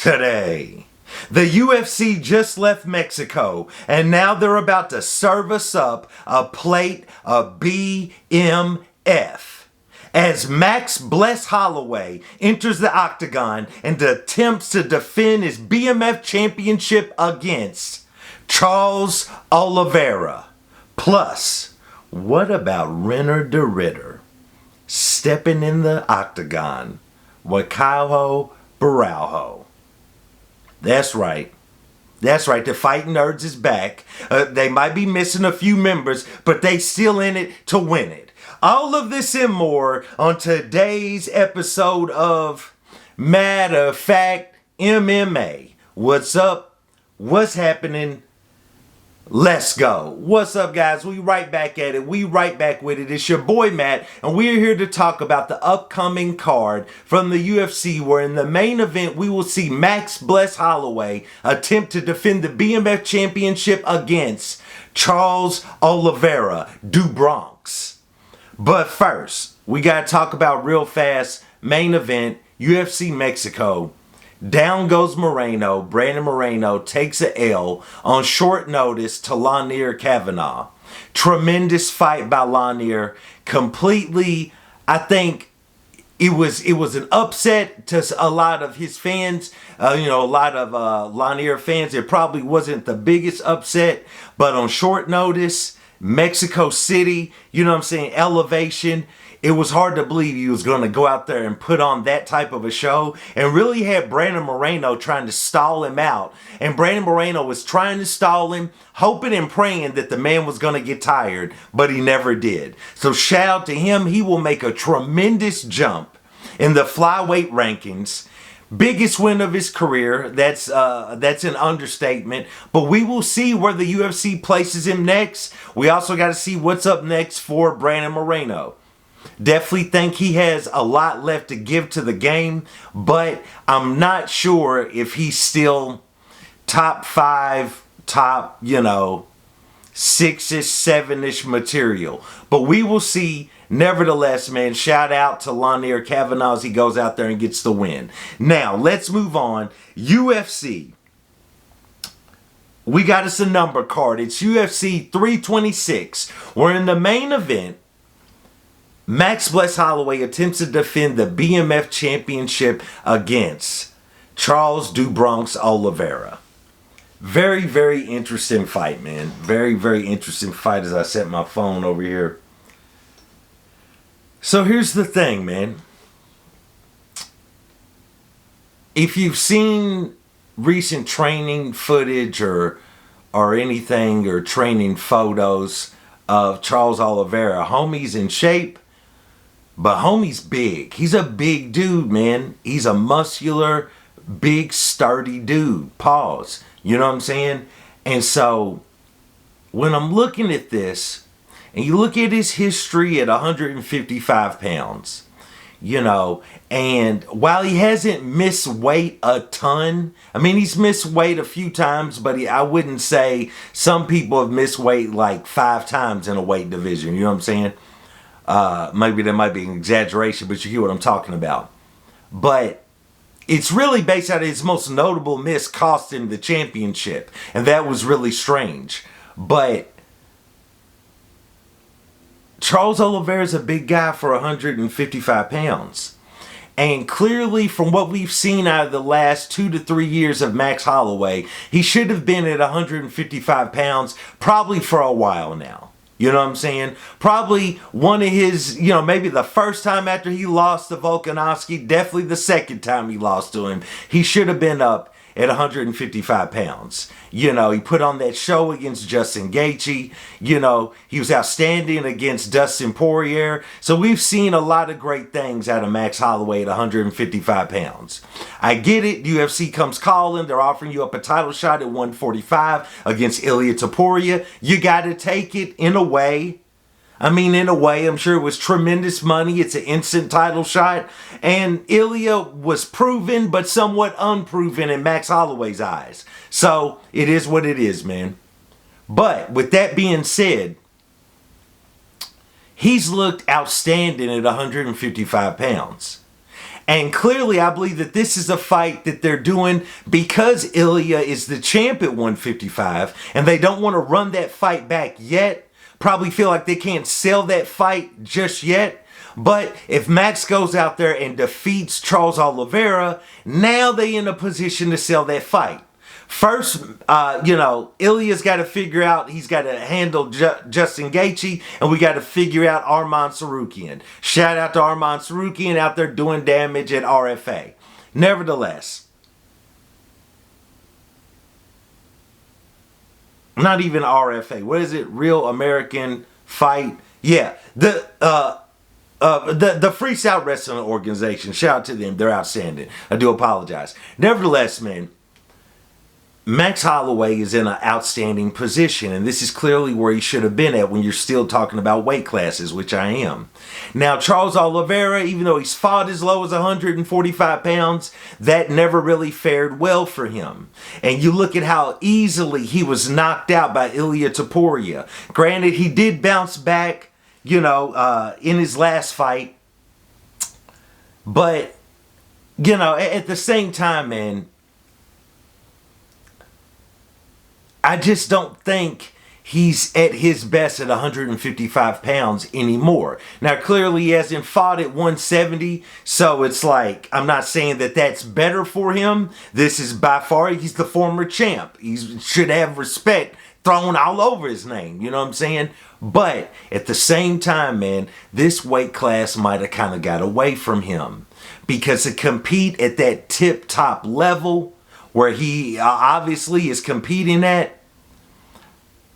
Today, the UFC just left Mexico, and now they're about to serve us up a plate of BMF. As Max Bless Holloway enters the octagon and attempts to defend his BMF championship against Charles Oliveira. Plus, what about Renner de Ritter stepping in the octagon with Kyle Baraujo? That's right. That's right. The Fighting Nerds is back. They might be missing a few members, but they still in it to win it. All of this and more on today's episode of Matter of Fact MMA. What's up? What's happening? Let's go. What's up, guys? We right back at it. We right back with it. It's your boy Matt, and we're here to talk about the upcoming card from the UFC, where in the main event we will see Max Bless Holloway attempt to defend the BMF championship against Charles Oliveira du Bronx. But first, we got to talk about real fast main event UFC Mexico. Down goes Moreno. Brandon Moreno takes an L on short notice to Lanier Kavanaugh. Tremendous fight by Lanier. Completely, I think it was an upset to a lot of his fans. A lot of Lanier fans. It probably wasn't the biggest upset, but on short notice, Mexico City, elevation. It was hard to believe he was going to go out there and put on that type of a show, and really had Brandon Moreno trying to stall him out. And Brandon Moreno was trying to stall him, hoping and praying that the man was going to get tired, but he never did. So shout out to him. He will make a tremendous jump in the flyweight rankings. Biggest win of his career. That's an understatement. But we will see where the UFC places him next. We also got to see what's up next for Brandon Moreno. Definitely think he has a lot left to give to the game, but I'm not sure if he's still top 5, top, 6-ish, 7-ish material. But we will see. Nevertheless, man, shout out to Lanier Kavanaugh as he goes out there and gets the win. Now, let's move on. UFC. We got us a number card. It's UFC 326. We're in the main event. Max Bless Holloway attempts to defend the BMF championship against Charles du Bronx Oliveira. Very, very interesting fight, man. Very, very interesting fight as I set my phone over here. So here's the thing, man. If you've seen recent training footage or anything, or training photos of Charles Oliveira, homie's in shape, but homie's big. He's a big dude, man. He's a muscular, big, sturdy dude. Pause. You know what I'm saying? And so when I'm looking at this, and you look at his history at 155 pounds, and while he hasn't missed weight a ton, he's missed weight a few times, but I wouldn't say some people have missed weight like 5 times in a weight division. You know what I'm saying? Maybe that might be an exaggeration, but you hear what I'm talking about. But it's really based out of his most notable miss cost him the championship, and that was really strange. But Charles Oliveira is a big guy for 155 pounds. And clearly, from what we've seen out of the last 2 to 3 years of Max Holloway, he should have been at 155 pounds probably for a while now. You know what I'm saying? Probably one of his, maybe the first time after he lost to Volkanovski, definitely the second time he lost to him, he should have been up at 155 pounds. He put on that show against Justin Gaethje. He was outstanding against Dustin Poirier. So we've seen a lot of great things out of Max Holloway at 155 pounds. I get it. UFC comes calling. They're offering you up a title shot at 145 against Ilia Topuria. You got to take it in a way. In a way, I'm sure it was tremendous money. It's an instant title shot. And Ilia was proven, but somewhat unproven in Max Holloway's eyes. So, it is what it is, man. But, with that being said, he's looked outstanding at 155 pounds. And clearly, I believe that this is a fight that they're doing because Ilya is the champ at 155, and they don't want to run that fight back yet. Probably feel like they can't sell that fight just yet. But if Max goes out there and defeats Charles Oliveira, now they in a position to sell that fight. First, Ilya's got to figure out, he's got to handle Justin Gaethje, and we got to figure out Arman Tsarukyan. Shout out to Arman Tsarukyan out there doing damage at RFA. Nevertheless, not even RFA. What is it? Real American Fight? Yeah, the Free South Wrestling Organization. Shout out to them. They're outstanding. I do apologize. Nevertheless, man, Max Holloway is in an outstanding position, and this is clearly where he should have been at when you're still talking about weight classes, which I am. Now, Charles Oliveira, even though he's fought as low as 145 pounds, that never really fared well for him. And you look at how easily he was knocked out by Ilia Topuria. Granted, he did bounce back, in his last fight. But, at the same time, man, I just don't think he's at his best at 155 pounds anymore. Now, clearly he hasn't fought at 170, so it's like, I'm not saying that that's better for him. This is by far, he's the former champ. He should have respect thrown all over his name, you know what I'm saying? But at the same time, man, this weight class might have kind of got away from him. Because to compete at that tip-top level, where he obviously is competing at,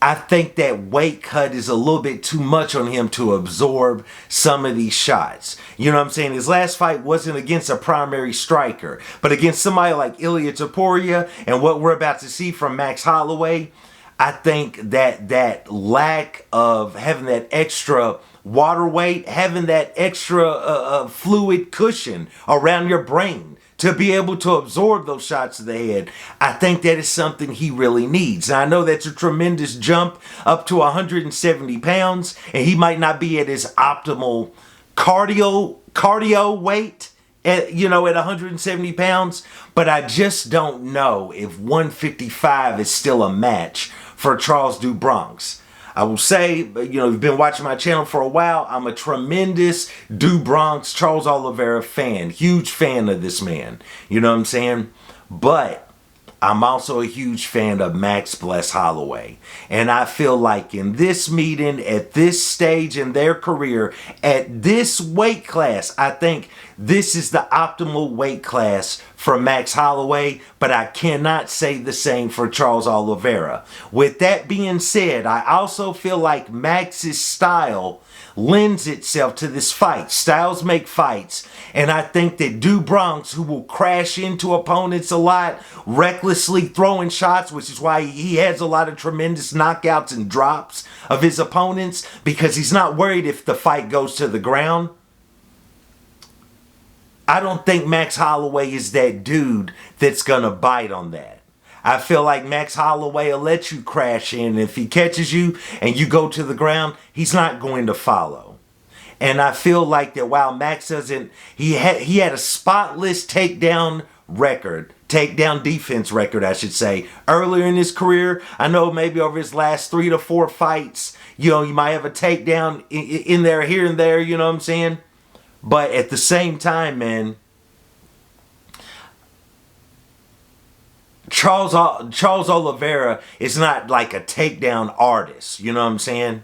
I think that weight cut is a little bit too much on him to absorb some of these shots. You know what I'm saying? His last fight wasn't against a primary striker, but against somebody like Ilia Topuria, and what we're about to see from Max Holloway, I think that lack of having that extra water weight, having that extra fluid cushion around your brain, to be able to absorb those shots to the head, I think that is something he really needs. Now, I know that's a tremendous jump up to 170 pounds, and he might not be at his optimal cardio weight at 170 pounds, but I just don't know if 155 is still a match for Charles do Bronx. I will say, you've been watching my channel for a while. I'm a tremendous do Bronx Charles Oliveira fan. Huge fan of this man. You know what I'm saying? But I'm also a huge fan of Max Bless Holloway. And I feel like in this meeting, at this stage in their career, at this weight class, I think this is the optimal weight class for Max Holloway, but I cannot say the same for Charles Oliveira. With that being said, I also feel like Max's style lends itself to this fight. Styles make fights, and I think that do Bronx, who will crash into opponents a lot, recklessly throwing shots, which is why he has a lot of tremendous knockouts and drops of his opponents, because he's not worried if the fight goes to the ground. I don't think Max Holloway is that dude that's going to bite on that. I feel like Max Holloway will let you crash in. If he catches you and you go to the ground, he's not going to follow. And I feel like that while Max doesn't, he had a spotless takedown defense record, I should say, earlier in his career. I know maybe over his last 3 to 4 fights, you might have a takedown in there, here and there, you know what I'm saying? But at the same time, man, Charles Oliveira is not like a takedown artist. You know what I'm saying?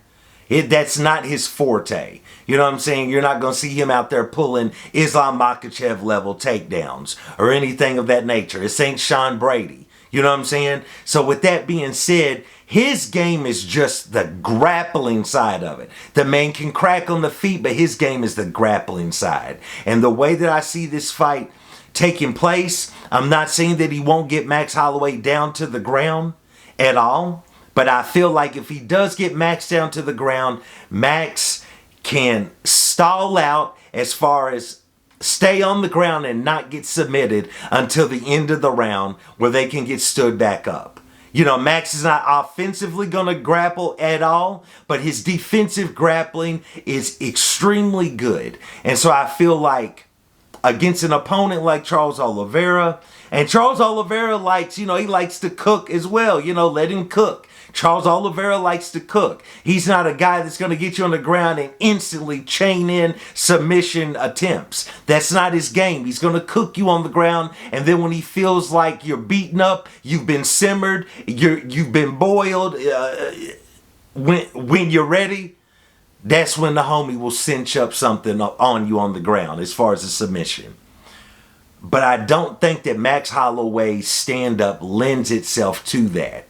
That's not his forte. You know what I'm saying? You're not going to see him out there pulling Islam Makhachev level takedowns or anything of that nature. This ain't Sean Brady. You know what I'm saying? So with that being said, his game is just the grappling side of it. The man can crack on the feet, but his game is the grappling side. And the way that I see this fight taking place, I'm not saying that he won't get Max Holloway down to the ground at all. But I feel like if he does get Max down to the ground, Max can stall out as far as stay on the ground and not get submitted until the end of the round where they can get stood back up. Max is not offensively going to grapple at all, but his defensive grappling is extremely good. And so I feel like against an opponent like Charles Oliveira. And Charles Oliveira likes, he likes to cook as well. Let him cook. Charles Oliveira likes to cook. He's not a guy that's going to get you on the ground and instantly chain in submission attempts. That's not his game. He's going to cook you on the ground, and then when he feels like you're beaten up, you've been simmered, you've been boiled, when you're ready, that's when the homie will cinch up something on you on the ground as far as a submission. But I don't think that Max Holloway's stand-up lends itself to that.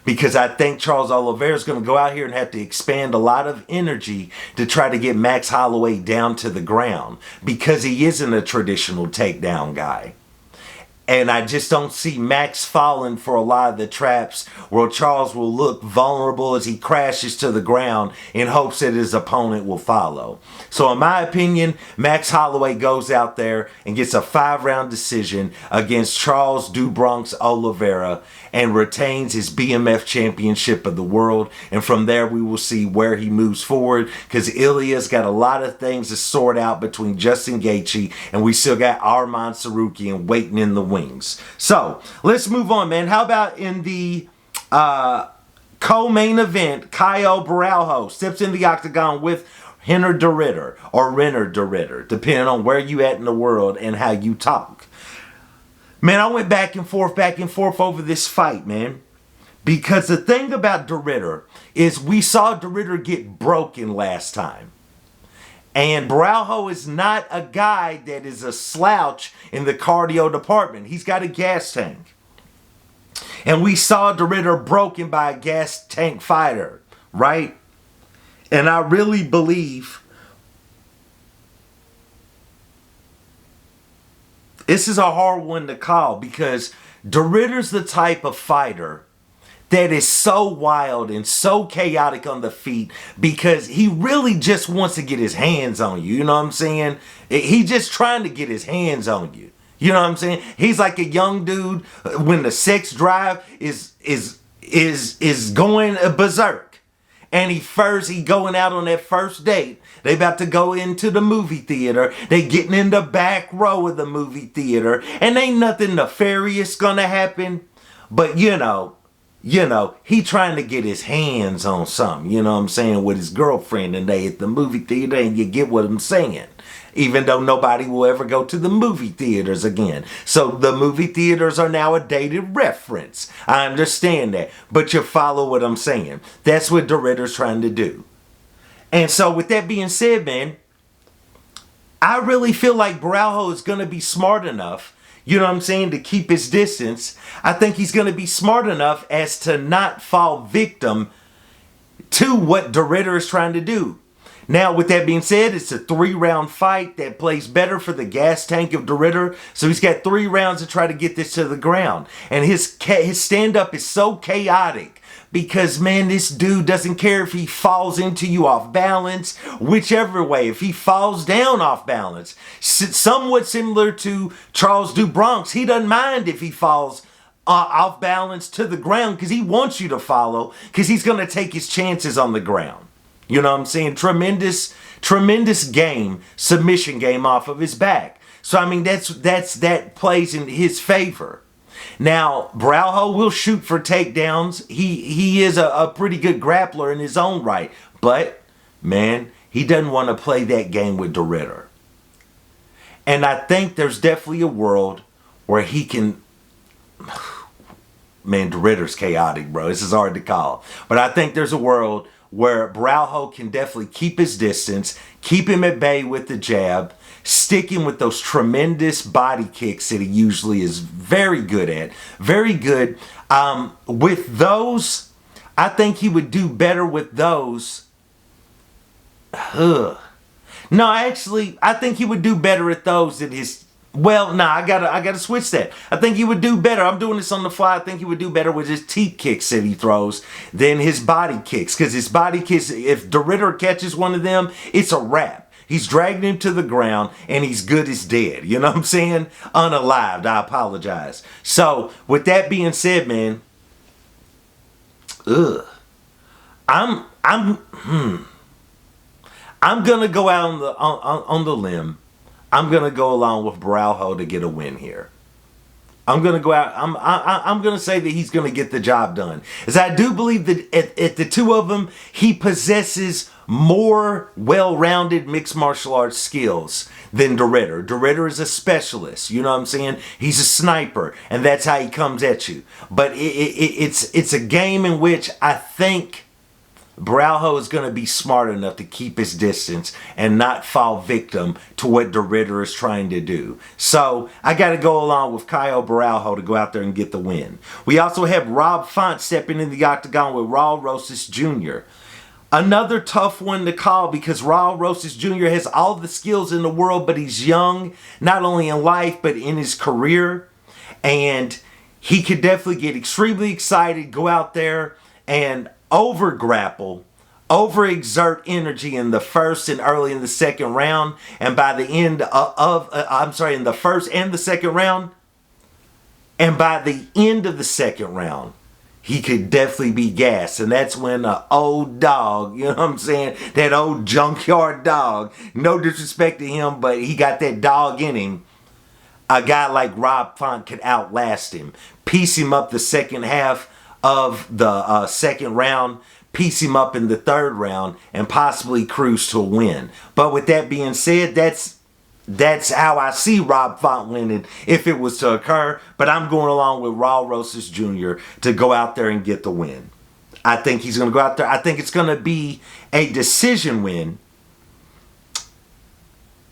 Because I think Charles Oliveira is going to go out here and have to expand a lot of energy to try to get Max Holloway down to the ground. Because he isn't a traditional takedown guy. And I just don't see Max falling for a lot of the traps where Charles will look vulnerable as he crashes to the ground in hopes that his opponent will follow. So in my opinion, Max Holloway goes out there and gets a 5-round decision against Charles "Do Bronx" Oliveira and retains his BMF championship of the world. And from there, we will see where he moves forward, because Ilya's got a lot of things to sort out between Justin Gaethje, and we still got Arman Tsarukyan waiting in the wings. So let's move on, man. How about in the co-main event, Caio Borralho steps in the octagon with Renner de Ridder, or Renner de Ridder, depending on where you at in the world and how you talk. Man, I went back and forth over this fight, man. Because the thing about de Ridder is we saw de Ridder get broken last time. And Borralho is not a guy that is a slouch in the cardio department. He's got a gas tank. And we saw de Ridder broken by a gas tank fighter, right? And I really believe this is a hard one to call, because de Ridder's the type of fighter that is so wild and so chaotic on the feet because he really just wants to get his hands on you. You know what I'm saying? He's just trying to get his hands on you. You know what I'm saying? He's like a young dude when the sex drive is going berserk. And he going out on that first date. They about to go into the movie theater. They getting in the back row of the movie theater. And ain't nothing nefarious gonna happen. But you know, he trying to get his hands on something, you know what I'm saying, with his girlfriend, and they at the movie theater, and you get what I'm saying. Even though nobody will ever go to the movie theaters again. So the movie theaters are now a dated reference. I understand that. But you follow what I'm saying. That's what de Ridder's trying to do. And so with that being said, man, I really feel like Borralho is going to be smart enough, you know what I'm saying, to keep his distance. I think he's going to be smart enough as to not fall victim to what de Ridder is trying to do. Now, with that being said, it's a 3-round fight that plays better for the gas tank of de Ridder. So he's got 3 rounds to try to get this to the ground. And his stand-up is so chaotic because, man, this dude doesn't care if he falls into you off balance, whichever way. If he falls down off balance, somewhat similar to Charles "Do Bronx, he doesn't mind if he falls off balance to the ground because he wants you to follow, because he's going to take his chances on the ground. You know what I'm saying? Tremendous game, submission game off of his back. So, I mean, that plays in his favor. Now, Borralho will shoot for takedowns. He is a pretty good grappler in his own right. But, man, he doesn't want to play that game with de Ridder. And I think there's definitely a world where he can... Man, de Ridder's chaotic, bro. This is hard to call. But I think there's a world where Borralho can definitely keep his distance, keep him at bay with the jab, stick him with those tremendous body kicks that he usually is very good at. Very good. With those, I think he would do better with those. No, actually, I think he would do better at those than his... Well, nah, I gotta switch that. I think he would do better. I'm doing this on the fly. I think he would do better with his teep kicks that he throws than his body kicks. Because his body kicks, if de Ridder catches one of them, it's a wrap. He's dragging him to the ground, and he's good as dead. You know what I'm saying? Unalived. I apologize. So, with that being said, man, I'm gonna go out on the limb I'm going to go along with Braujo to get a win here. I'm going to go out. I'm going to say that he's going to get the job done. As I do believe that at the two of them, he possesses more well-rounded mixed martial arts skills than De Ridder. De Ridder is a specialist. You know what I'm saying? He's a sniper, and that's how he comes at you. But it's a game in which I think Braujo is going to be smart enough to keep his distance and not fall victim to what De Ridder is trying to do. So I got to go along with Caio Braujo to go out there and get the win. We also have Rob Font stepping in the octagon with Raul Rosas Jr. Another tough one to call because Raul Rosas Jr. has all the skills in the world, but he's young, not only in life, but in his career. And he could definitely get extremely excited, go out there and over grapple, overexert energy in the first and early in the second round, and by the end in the first and the second round, and by the end of the second round, he could definitely be gassed. And that's when an old dog, you know what I'm saying, that old junkyard dog, no disrespect to him, but he got that dog in him. A guy like Rob Font could outlast him, piece him up the second half of the second round, piece him up in the third round, and possibly cruise to a win. But with that being said, that's how I see Rob Font winning if it was to occur. But I'm going along with Raul Rosas Jr. to go out there and get the win. I think he's going to go out there. I think it's going to be a decision win.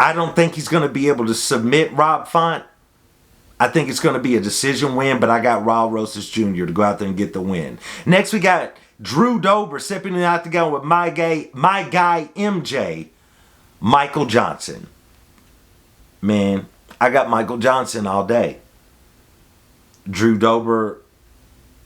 I don't think he's going to be able to submit Rob Font. I think it's going to be a decision win, but I got Raul Rosas Jr. to go out there and get the win. Next, we got Drew Dober stepping in the octagon with my guy MJ, Michael Johnson. Man, I got Michael Johnson all day. Drew Dober,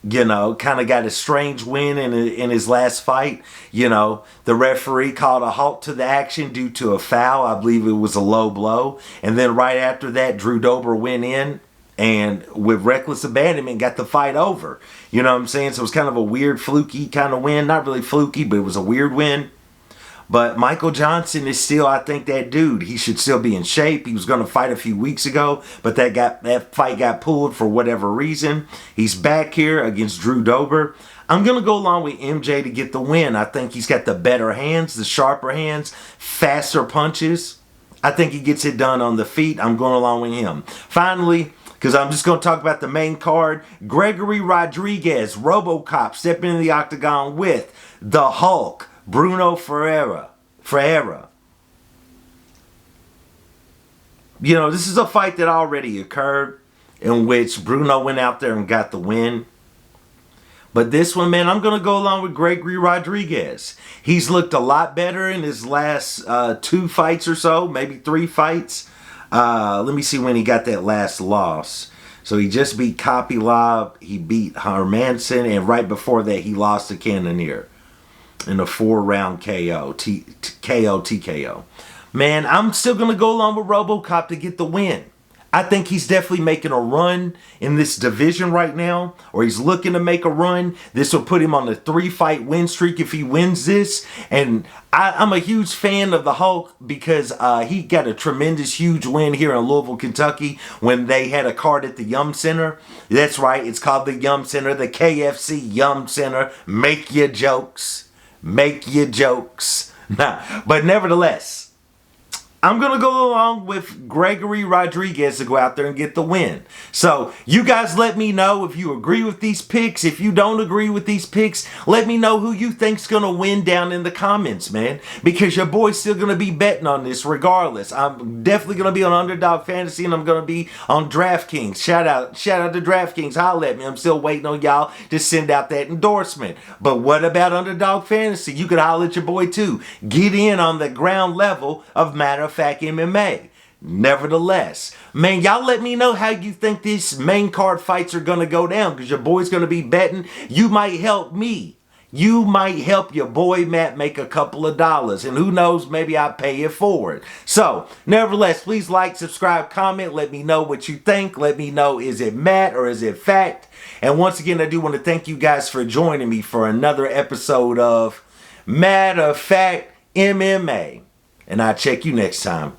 you know, kind of got a strange win in his last fight. You know, the referee called a halt to the action due to a foul. I believe it was a low blow. And then right after that, Drew Dober went in and with reckless abandonment got the fight over. You know what I'm saying? So it was kind of a weird, fluky kind of win. Not really fluky, but it was a weird win. But Michael Johnson is still, I think, that dude. He should still be in shape. He was going to fight a few weeks ago, but that fight got pulled for whatever reason. He's back here against Drew Dober. I'm going to go along with MJ to get the win. I think he's got the better hands, the sharper hands, faster punches. I think he gets it done on the feet. I'm going along with him. Finally, because I'm just going to talk about the main card, Gregory Rodriguez, RoboCop, stepping in the octagon with the Hulk, Bruno Ferreira. You know, this is a fight that already occurred in which Bruno went out there and got the win. But this one, man, I'm going to go along with Gregory Rodriguez. He's looked a lot better in his last 2 fights or so, maybe 3 fights. Let me see when he got that last loss. So he just beat Kopylov, he beat Hermanson, and right before that he lost to Cannonier in a 4-round KO, TKO. Man, I'm still going to go along with RoboCop to get the win. I think he's definitely making a run in this division right now, or he's looking to make a run. This will put him on a 3-fight win streak if he wins this. And I'm a huge fan of the Hulk because he got a tremendous, huge win here in Louisville, Kentucky when they had a card at the Yum Center. That's right, it's called the Yum Center, the KFC Yum Center. Make your jokes. Make your jokes. Nah, but nevertheless, I'm going to go along with Gregory Rodriguez to go out there and get the win. So, you guys let me know if you agree with these picks. If you don't agree with these picks, let me know who you think's going to win down in the comments, man. Because your boy's still going to be betting on this regardless. I'm definitely going to be on Underdog Fantasy and I'm going to be on DraftKings. Shout out to DraftKings. Holla at me. I'm still waiting on y'all to send out that endorsement. But what about Underdog Fantasy? You could holler at your boy too. Get in on the ground level of Matter of Fact MMA. Nevertheless, man, y'all let me know how you think these main card fights are going to go down because your boy's going to be betting. You might help me. You might help your boy Matt make a couple of dollars. And who knows, maybe I'll pay it forward. So, nevertheless, please like, subscribe, comment. Let me know what you think. Let me know, is it Matt or is it fact? And once again, I do want to thank you guys for joining me for another episode of Matter of Fact MMA. And I'll check you next time.